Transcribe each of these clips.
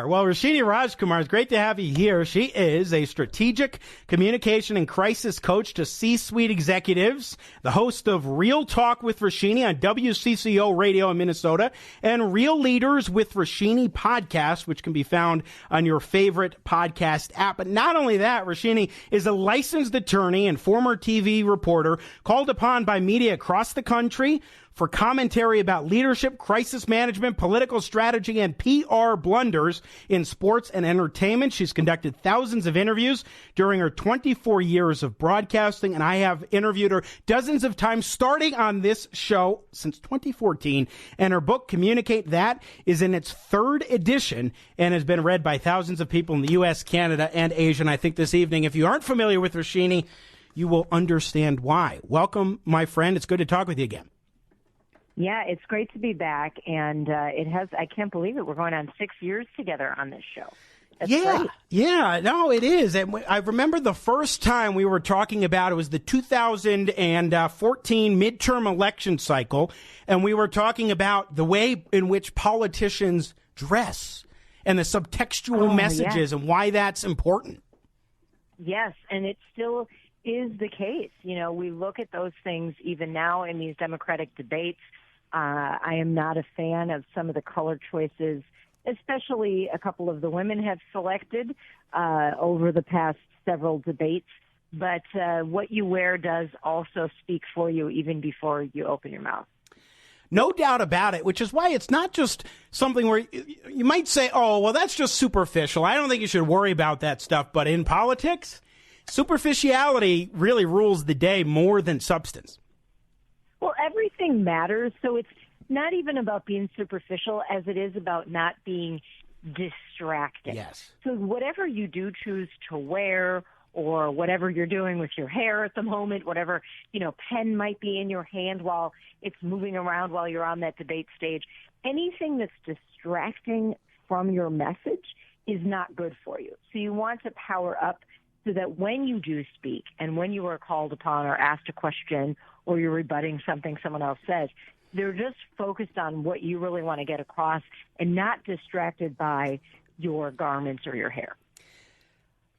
Well, Roshini Rajkumar, it's great to have you here. She is a strategic communication and crisis coach to C-suite executives, the host of Real Talk with Roshini on WCCO Radio in Minnesota, and Real Leaders with Roshini podcast, which can be found on your favorite podcast app. But not only that, Roshini is a licensed attorney and former TV reporter called upon by media across the country for commentary about leadership, crisis management, political strategy, and PR blunders in sports and entertainment. She's conducted thousands of interviews during her 24 years of broadcasting, and I have interviewed her dozens of times starting on this show since 2014. And her book, Communicate That, is in its third edition and has been read by thousands of people in the U.S., Canada, and Asia. And I think this evening, if you aren't familiar with Roshini, you will understand why. Welcome, my friend. It's good to talk with you again. Yeah, it's great to be back, and I can't believe it. We're going on 6 years together on this show. That's great. Yeah, no, it is. And I remember the first time we were talking about it was the 2014 midterm election cycle, and we were talking about the way in which politicians dress and the subtextual messages and why that's important. Yes, and it still is the case. You know, we look at those things even now in these Democratic debates. I am not a fan of some of the color choices, especially a couple of the women have selected over the past several debates. But what you wear does also speak for you even before you open your mouth. No doubt about it, which is why it's not just something where you might say, oh, well, that's just superficial. I don't think you should worry about that stuff. But in politics, superficiality really rules the day more than substance. Well, everything matters, so it's not even about being superficial as it is about not being distracting. Yes. So whatever you do choose to wear or whatever you're doing with your hair at the moment, whatever, pen might be in your hand while it's moving around while you're on that debate stage, anything that's distracting from your message is not good for you. So you want to power up so that when you do speak and when you are called upon or asked a question or you're rebutting something someone else says, they're just focused on what you really want to get across and not distracted by your garments or your hair.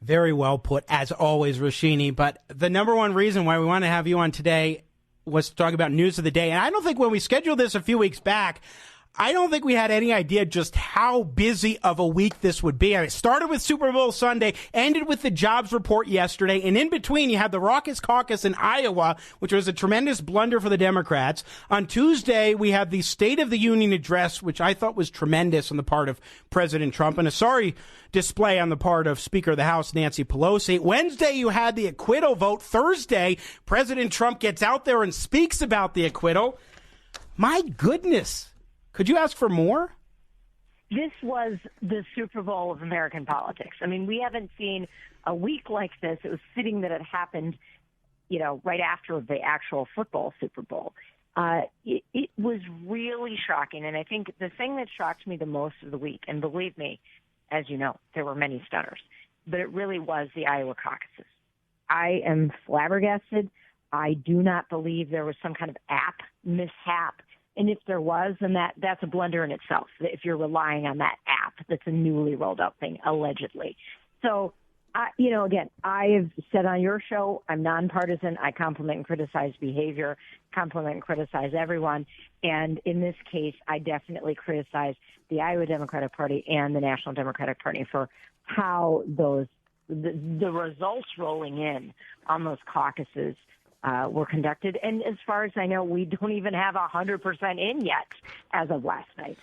Very well put, as always, Roshini. But the number one reason why we want to have you on today was to talk about news of the day. And I don't think when we scheduled this a few weeks back, I don't think we had any idea just how busy of a week this would be. I mean, it started with Super Bowl Sunday, ended with the jobs report yesterday, and in between you had the raucous caucus in Iowa, which was a tremendous blunder for the Democrats. On Tuesday, we had the State of the Union address, which I thought was tremendous on the part of President Trump, and a sorry display on the part of Speaker of the House Nancy Pelosi. Wednesday, you had the acquittal vote. Thursday, President Trump gets out there and speaks about the acquittal. My goodness. Could you ask for more? This was the Super Bowl of American politics. I mean, we haven't seen a week like this. It was fitting that it happened, right after the actual football Super Bowl. It was really shocking. And I think the thing that shocked me the most of the week, and believe me, as you know, there were many stunners, but it really was the Iowa caucuses. I am flabbergasted. I do not believe there was some kind of app mishap. And if there was, then that's a blunder in itself, if you're relying on that app that's a newly rolled out thing, allegedly. So, again, I have said on your show, I'm nonpartisan. I compliment and criticize behavior, compliment and criticize everyone. And in this case, I definitely criticize the Iowa Democratic Party and the National Democratic Party for how the results rolling in on those caucuses were conducted. And as far as I know, we don't even have 100% in yet as of last night.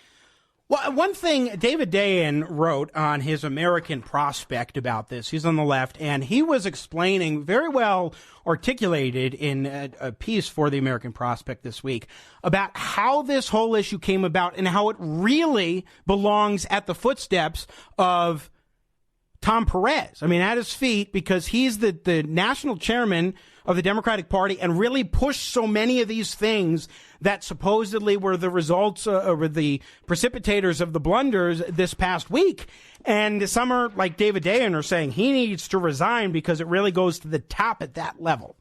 Well, one thing David Dayen wrote on his American Prospect about this, he's on the left, and he was explaining very well articulated in a piece for the American Prospect this week about how this whole issue came about and how it really belongs at the footsteps of Tom Perez. I mean, at his feet, because he's the national chairman of the Democratic Party and really pushed so many of these things that supposedly were the results or the precipitators of the blunders this past week. And some are, like David Dayen, are saying he needs to resign because it really goes to the top at that level.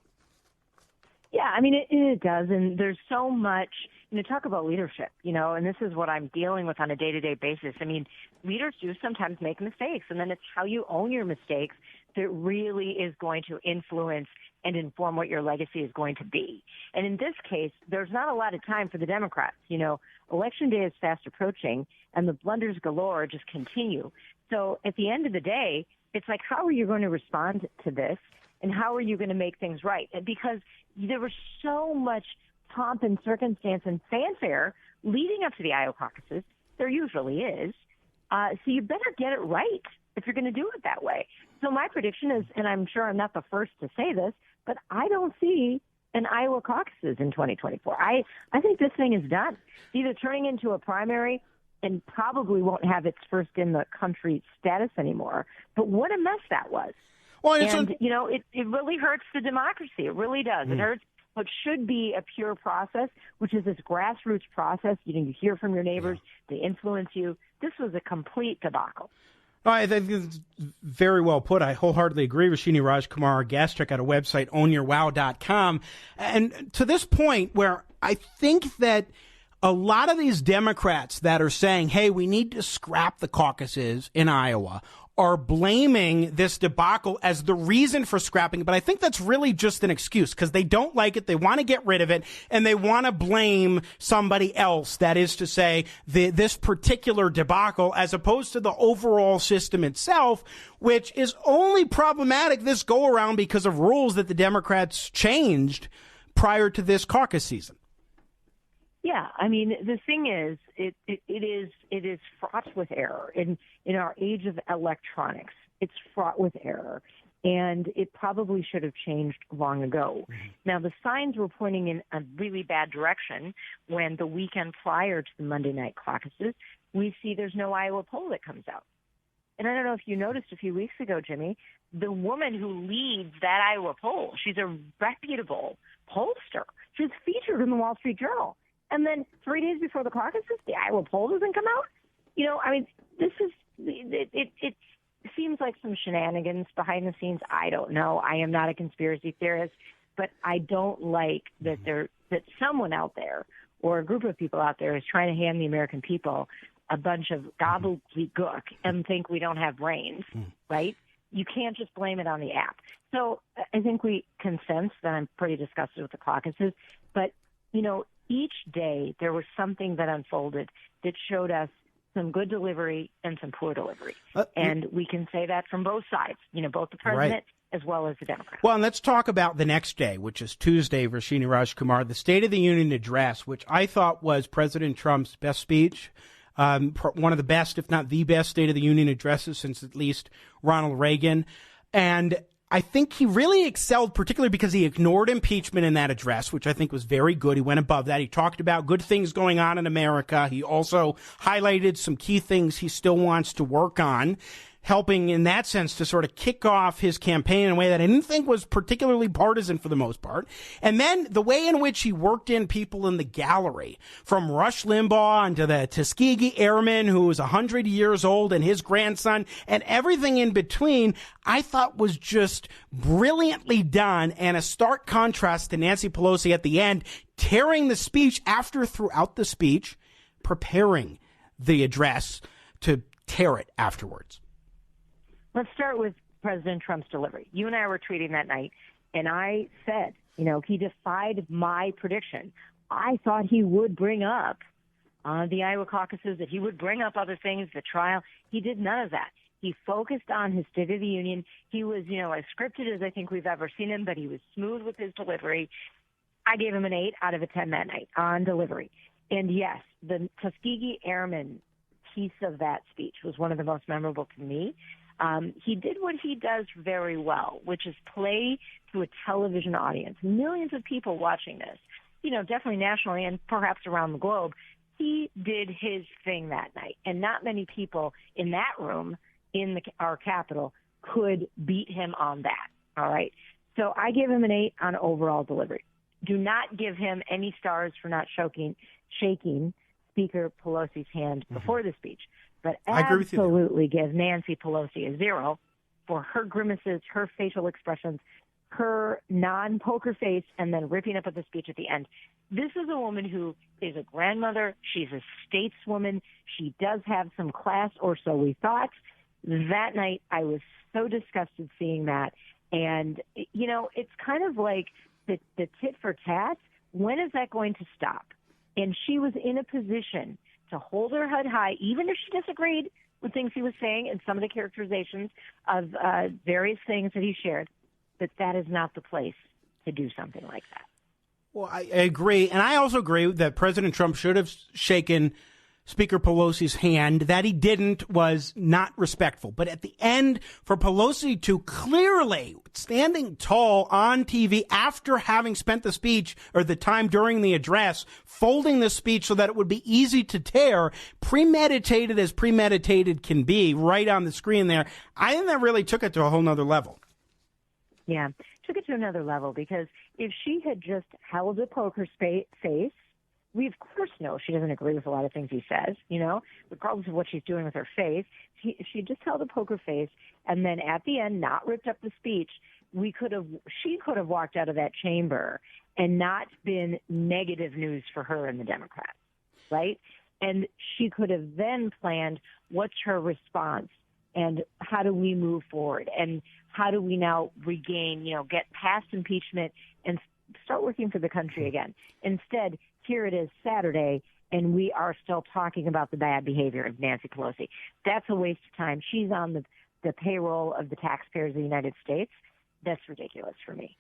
Yeah, I mean, it does. And there's so much talk about leadership, and this is what I'm dealing with on a day-to-day basis. I mean, leaders do sometimes make mistakes, and then it's how you own your mistakes that really is going to influence and inform what your legacy is going to be. And in this case, there's not a lot of time for the Democrats. Election day is fast approaching, and the blunders galore just continue. So at the end of the day, it's like, how are you going to respond to this, and how are you going to make things right? And because there was so much pomp and circumstance and fanfare leading up to the Iowa caucuses, there usually is. So you better get it right if you're going to do it that way. So my prediction is, and I'm sure I'm not the first to say this, but I don't see an Iowa caucuses in 2024. I think this thing is done. It's either turning into a primary and probably won't have its first in the country status anymore. But what a mess that was. Well, it really hurts the democracy. It really does. It hurts what should be a pure process, which is this grassroots process. You hear from your neighbors. They influence you. This was a complete debacle. I think it's very well put. I wholeheartedly agree. Roshini Rajkumar, our guest. Check out our website, ownyourwow.com. And to this point where I think that a lot of these Democrats that are saying, hey, we need to scrap the caucuses in Iowa, are blaming this debacle as the reason for scrapping it. But I think that's really just an excuse because they don't like it. They want to get rid of it, and they want to blame somebody else. That is to say, this particular debacle as opposed to the overall system itself, which is only problematic this go around because of rules that the Democrats changed prior to this caucus season. Yeah, I mean, the thing is, it is fraught with error. In our age of electronics, it's fraught with error, and it probably should have changed long ago. Now, the signs were pointing in a really bad direction when the weekend prior to the Monday night caucuses, we see there's no Iowa poll that comes out. And I don't know if you noticed a few weeks ago, Jimmy, the woman who leads that Iowa poll, she's a reputable pollster. She's featured in the Wall Street Journal. And then 3 days before the caucuses, the Iowa poll doesn't come out. This is it seems like some shenanigans behind the scenes. I don't know. I am not a conspiracy theorist, but I don't like that someone out there or a group of people out there is trying to hand the American people a bunch of gobbledygook and think we don't have brains, right? You can't just blame it on the app. So I think we can sense that I'm pretty disgusted with the caucuses, but each day there was something that unfolded that showed us some good delivery and some poor delivery. And we can say that from both sides, both the president as well as the Democrats. Well, and let's talk about the next day, which is Tuesday, Roshini Rajkumar, the State of the Union address, which I thought was President Trump's best speech, one of the best, if not the best, State of the Union addresses since at least Ronald Reagan. And I think he really excelled, particularly because he ignored impeachment in that address, which I think was very good. He went above that. He talked about good things going on in America. He also highlighted some key things he still wants to work on, helping in that sense to sort of kick off his campaign in a way that I didn't think was particularly partisan for the most part. And then the way in which he worked in people in the gallery, from Rush Limbaugh to the Tuskegee Airman, who was 100 years old, and his grandson, and everything in between, I thought was just brilliantly done, and a stark contrast to Nancy Pelosi at the end, tearing the speech throughout the speech, preparing the address to tear it afterwards. Let's start with President Trump's delivery. You and I were tweeting that night, and I said, he defied my prediction. I thought he would bring up the Iowa caucuses, that he would bring up other things, the trial. He did none of that. He focused on his State of the Union. He was, as scripted as I think we've ever seen him, but he was smooth with his delivery. I gave him an 8 out of a 10 that night on delivery. And yes, the Tuskegee Airman piece of that speech was one of the most memorable to me. He did what he does very well, which is play to a television audience. Millions of people watching this, definitely nationally and perhaps around the globe. He did his thing that night, and not many people in that room in our Capitol could beat him on that. All right. So I give him an 8 on overall delivery. Do not give him any stars for not shaking Speaker Pelosi's hand before the speech. But absolutely give Nancy Pelosi a 0 for her grimaces, her facial expressions, her non-poker face and then ripping up at the speech at the end. This is a woman who is a grandmother. She's a stateswoman. She does have some class, or so we thought. That night, I was so disgusted seeing that. And, you know, it's kind of like the tit for tat. When is that going to stop? And she was in a position to hold her head high, even if she disagreed with things he was saying and some of the characterizations of various things that he shared, that is not the place to do something like that. Well, I agree. And I also agree that President Trump should have shaken Speaker Pelosi's hand. That he didn't was not respectful. But at the end, for Pelosi to clearly standing tall on TV after having spent the speech or the time during the address, folding the speech so that it would be easy to tear, premeditated as premeditated can be, right on the screen there, I think that really took it to a whole nother level. Yeah, took it to another level, because if she had just held a poker face, we of course know she doesn't agree with a lot of things he says, you know, regardless of what she's doing with her face. If she just held a poker face and then at the end not ripped up the speech, she could have walked out of that chamber and not been negative news for her and the Democrats, right? And she could have then planned what's her response and how do we move forward and how do we now regain, you know, get past impeachment and start working for the country again. Instead, here it is Saturday, and we are still talking about the bad behavior of Nancy Pelosi. That's a waste of time. She's on the payroll of the taxpayers of the United States. That's ridiculous for me.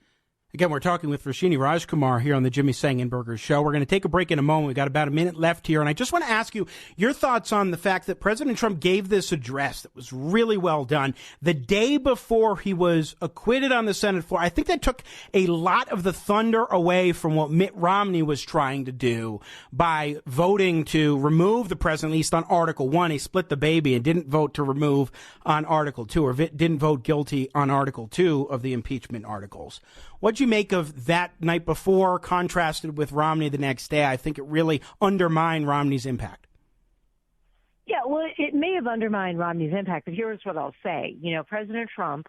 Again, we're talking with Roshini Rajkumar here on the Jimmy Sengenberger Show. We're going to take a break in a moment. We've got about a minute left here. And I just want to ask you your thoughts on the fact that President Trump gave this address that was really well done the day before he was acquitted on the Senate floor. I think that took a lot of the thunder away from what Mitt Romney was trying to do by voting to remove the president, at least on Article 1. He split the baby and didn't vote to remove on Article 2, or didn't vote guilty on Article 2 of the impeachment articles. What'd you make of that night before contrasted with Romney the next day? I think it really undermined Romney's impact. Yeah, well, it may have undermined Romney's impact, but here's what I'll say. You know, President Trump,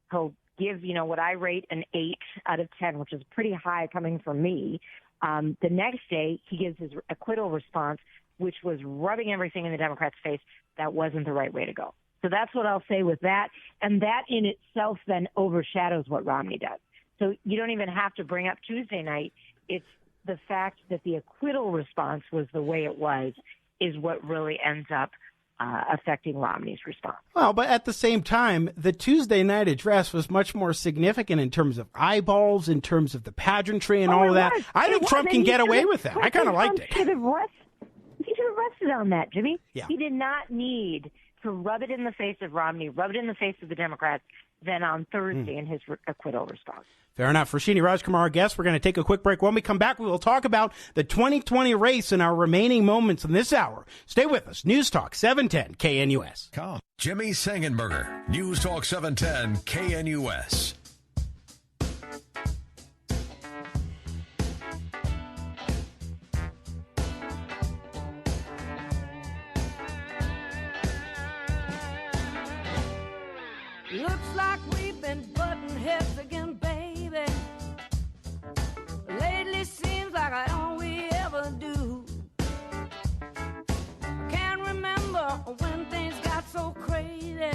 he'll give, you know, what I rate an 8 out of 10, which is pretty high coming from me. The next day, he gives his acquittal response, which was rubbing everything in the Democrats' face. That wasn't the right way to go. So that's what I'll say with that. And that in itself then overshadows what Romney does. So you don't even have to bring up Tuesday night. It's the fact that the acquittal response was the way it was is what really ends up affecting Romney's response. Well, but at the same time, the Tuesday night address was much more significant in terms of eyeballs, in terms of the pageantry and all of that. I think Trump can get away with that. I kind of liked it. He should have rested on that, Jimmy. Yeah. He did not need to rub it in the face of Romney, rub it in the face of the Democrats, then on Thursday in his acquittal response. Fair enough. Roshini Rajkumar, our guest. We're going to take a quick break. When we come back, we will talk about the 2020 race in our remaining moments in this hour. Stay with us. News Talk 710 KNUS. Jimmy Sengenberger, News Talk 710 KNUS. Looks like we've been butting heads again, baby. Lately seems like all we ever do. I can't remember when things got so crazy.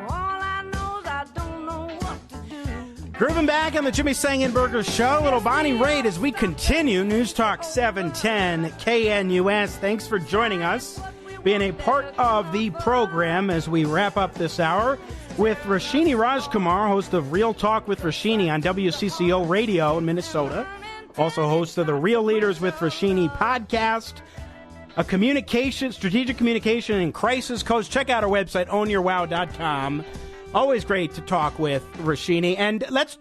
All I know is I don't know what to do. Grooving back on the Jimmy Sengenberger Show. Little Bonnie Raitt as we continue. News Talk 710 KNUS. Thanks for joining us, being a part of the program as we wrap up this hour with Roshini Rajkumar, host of Real Talk with Roshini on WCCO Radio in Minnesota, also host of the Real Leaders with Roshini podcast, a strategic communication and crisis coach. Check out our website, ownyourwow.com. Always great to talk with Roshini. And let's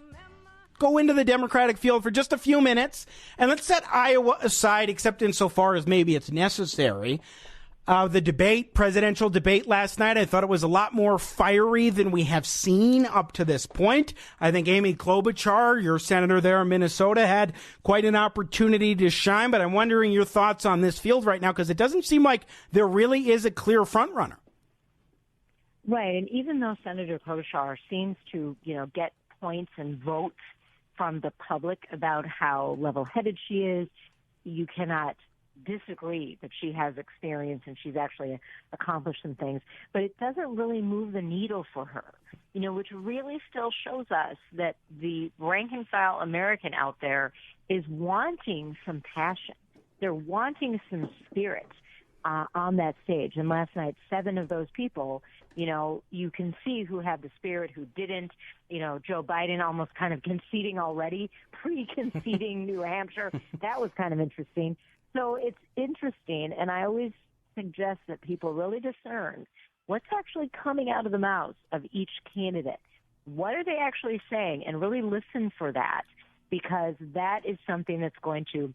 go into the Democratic field for just a few minutes, and let's set Iowa aside, except insofar as maybe it's necessary. The presidential debate last night, I thought it was a lot more fiery than we have seen up to this point. I think Amy Klobuchar, your senator there in Minnesota, had quite an opportunity to shine, but I'm wondering your thoughts on this field right now, because it doesn't seem like there really is a clear front runner. Right, and even though Senator Klobuchar seems to, get points and votes from the public about how level-headed she is. You cannot disagree that she has experience and she's actually accomplished some things, but it doesn't really move the needle for her, which really still shows us that the rank-and-file American out there is wanting some passion. They're wanting some spirit on that stage. And last night, 7 of those people, you can see who had the spirit, who didn't. Joe Biden almost kind of conceding already, pre-conceding New Hampshire. That was kind of interesting. So it's interesting, and I always suggest that people really discern what's actually coming out of the mouths of each candidate. What are they actually saying? And really listen for that, because that is something that's going to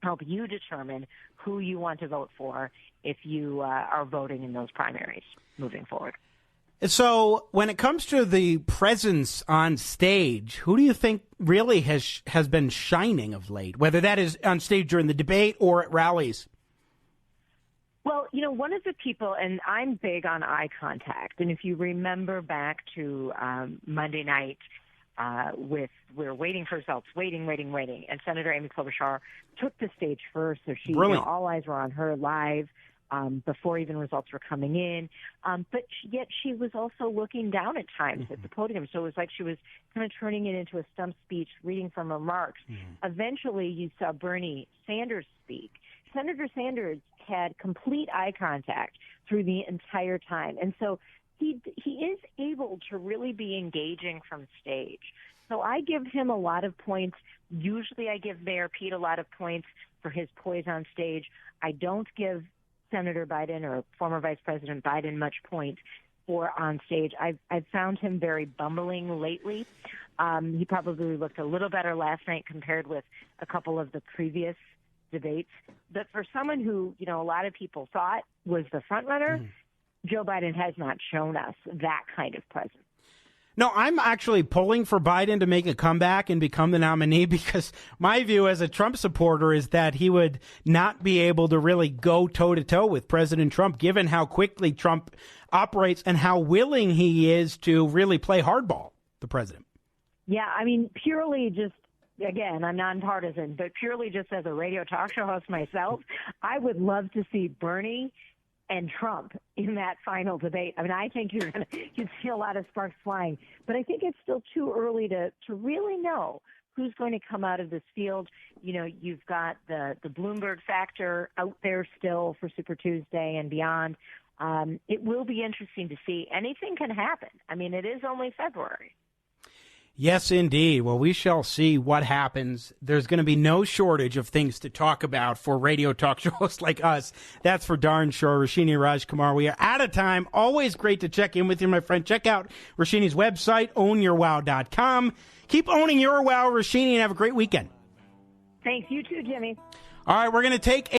help you determine who you want to vote for if you are voting in those primaries moving forward. So when it comes to the presence on stage, who do you think really has been shining of late, whether that is on stage during the debate or at rallies? Well, one of the people, and I'm big on eye contact, and if you remember back to Monday night, we're waiting for results, waiting, and Senator Amy Klobuchar took the stage first, so she, all eyes were on her live before even results were coming in, but yet she was also looking down at times at the podium, so it was like she was kind of turning it into a stump speech, reading from remarks. Eventually, you saw Bernie Sanders speak. Senator Sanders had complete eye contact through the entire time, and so he is able to really be engaging from stage. So I give him a lot of points. Usually I give Mayor Pete a lot of points for his poise on stage. I don't give Senator Biden or former Vice President Biden much points for on stage. I've found him very bumbling lately. He probably looked a little better last night compared with a couple of the previous debates. But for someone who, a lot of people thought was the front runner, Joe Biden has not shown us that kind of presence. No, I'm actually pulling for Biden to make a comeback and become the nominee, because my view as a Trump supporter is that he would not be able to really go toe-to-toe with President Trump, given how quickly Trump operates and how willing he is to really play hardball, the president. Yeah, I mean, purely just, again, I'm nonpartisan, but purely just as a radio talk show host myself, I would love to see Bernie and Trump in that final debate. I mean, I think you'd see a lot of sparks flying, but I think it's still too early to really know who's going to come out of this field. You've got the Bloomberg factor out there still for Super Tuesday and beyond. It will be interesting to see. Anything can happen. I mean, it is only February. Yes, indeed. Well, we shall see what happens. There's going to be no shortage of things to talk about for radio talk show hosts like us. That's for darn sure. Roshini and Rajkumar, we are out of time. Always great to check in with you, my friend. Check out Roshini's website, ownyourwow.com. Keep owning your wow, Roshini, and have a great weekend. Thanks. You too, Jimmy. All right, we're going to take